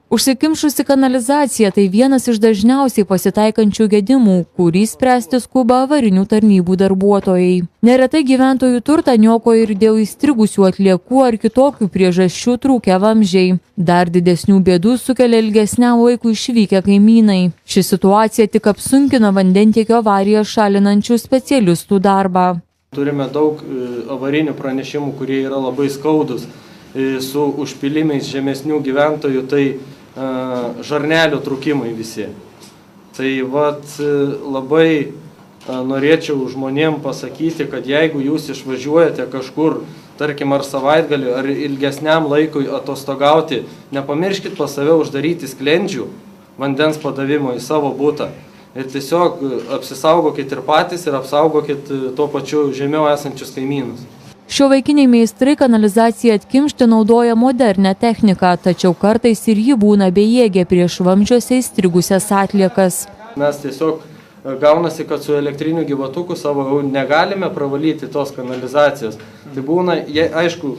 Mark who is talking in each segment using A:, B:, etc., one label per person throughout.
A: Užsikimšusi kanalizacija tai vienas iš dažniausiai pasitaikančių gedimų, kurį spręsti skuba avarinių tarnybų darbuotojai. Neretai gyventojų turtą niokoja ir dėl įstrigusių atliekų ar kitokių priežasčių trūkę vamzdžiai. Dar didesnių bėdų sukelia ilgesniam laikui išvykę kaimynai. Ši situacija tik apsunkina vandentiekio avariją šalinančių specialistų darbą.
B: Turime daug avarinių pranešimų, kurie yra labai skaudus su užpilimais žemesnių gyventojų, tai žarnelių trūkimai visi. Tai labai norėčiau žmonėm pasakyti, kad jeigu jūs išvažiuojate kažkur, tarkim, ar savaitgalį, ar ilgesniam laikui atostogauti, nepamirškit pas save uždaryti sklendžių vandens padavimo į savo butą. Ir tiesiog apsisaugokit ir patys ir apsaugokit tuo pačiu žemiau esančius kaimynus.
A: Šiuolaikiniai meistrai kanalizaciją atkimšti naudoja modernę techniką, tačiau kartais ir ji būna bejėgė prieš vamzdžiuose įstrigusias atliekas.
B: Mes tiesiog gaunasi, kad su elektriniu gyvatuku savo jau negalime pravalyti tos kanalizacijos. Tai būna, aišku,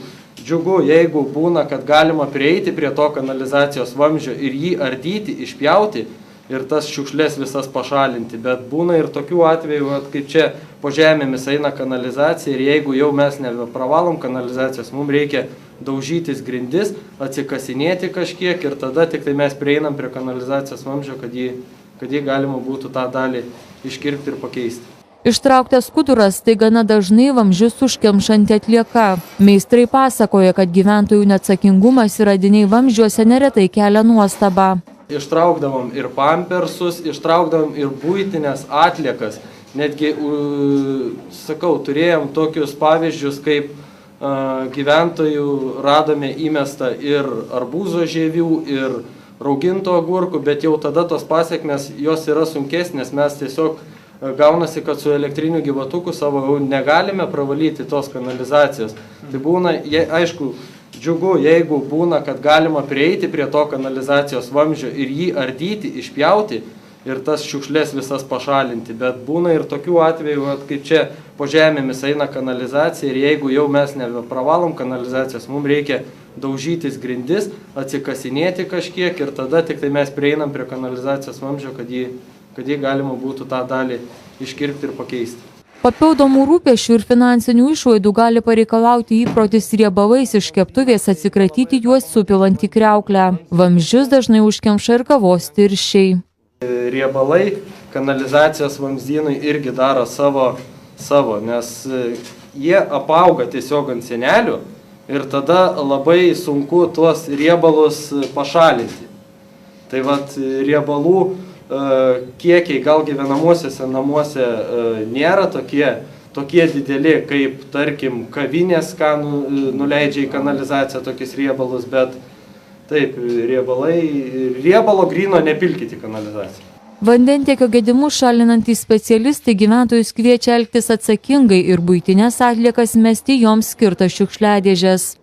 B: džiugu, jeigu būna, kad galima prieiti prie to kanalizacijos vamzdžio ir jį ardyti, išpjauti ir tas šiukšlės visas pašalinti. Bet būna ir tokių atvejų, kaip čia po žemėmis eina kanalizacija ir jeigu jau mes nebepravalom kanalizacijos, mums reikia daužytis grindis, atsikasinėti kažkiek ir tada tik tai mes prieinam prie kanalizacijos vamzdžio, kad jį galima būtų tą dalį iškirpti ir pakeisti.
A: Ištrauktas skuduras tai gana dažnai vamzdžius užkemšanti atlieka. Meistrai pasakoja, kad gyventojų neatsakingumas ir radiniai vamzdžiuose neretai kelia nuostabą.
B: Ištraukdavom ir pampersus, ištraukdavom ir buitinės atliekas. Netgi, sakau, turėjom tokius pavyzdžius, kaip gyventojų radome įmestą ir arbūzo žievių, ir rauginto agurkų, bet jau tada tos pasiekmes jos yra sunkesnės. Mes tiesiog gaunasi, kad su elektriniu gyvatuku savo jau negalime pravalyti tos kanalizacijos. Tai būna, aišku, džiugu, jeigu būna, kad galima prieiti prie to kanalizacijos vamzdžio ir jį ardyti, išpjauti ir tas šiukšlės visas pašalinti. Bet būna ir tokių atvejų, kaip čia po žemėmis eina kanalizacija ir jeigu jau mes nebepravalom kanalizacijos, mums reikia daužytis grindis, atsikasinėti kažkiek ir tada tik tai mes prieinam prie kanalizacijos vamzdžio, kad jį galima būtų tą dalį iškirpti ir pakeisti.
A: Papildomų rūpesčių ir finansinių išlaidų gali pareikalauti įprotis riebalais iš keptuvės atsikratyti juos supilant į kriauklę. Vamzdžius dažnai užkemša ir kavos tirščiai.
B: Riebalai kanalizacijos vamzdynui irgi daro savo, nes jie apauga tiesiog ant sienelių ir tada labai sunku tuos riebalus pašalinti. Tai riebalų kiekiai gal gyvenamosiuose namuose nėra tokie dideli, kaip, tarkim, kavinės, ką nuleidžia į kanalizaciją tokius riebalus, bet taip, riebalo gryno nepilkite į kanalizaciją.
A: Vandentiekio gedimus šalinantys specialistai gyventojus kviečia elgtis atsakingai ir buitinės atliekas mesti joms skirtas šiukšliadėžes.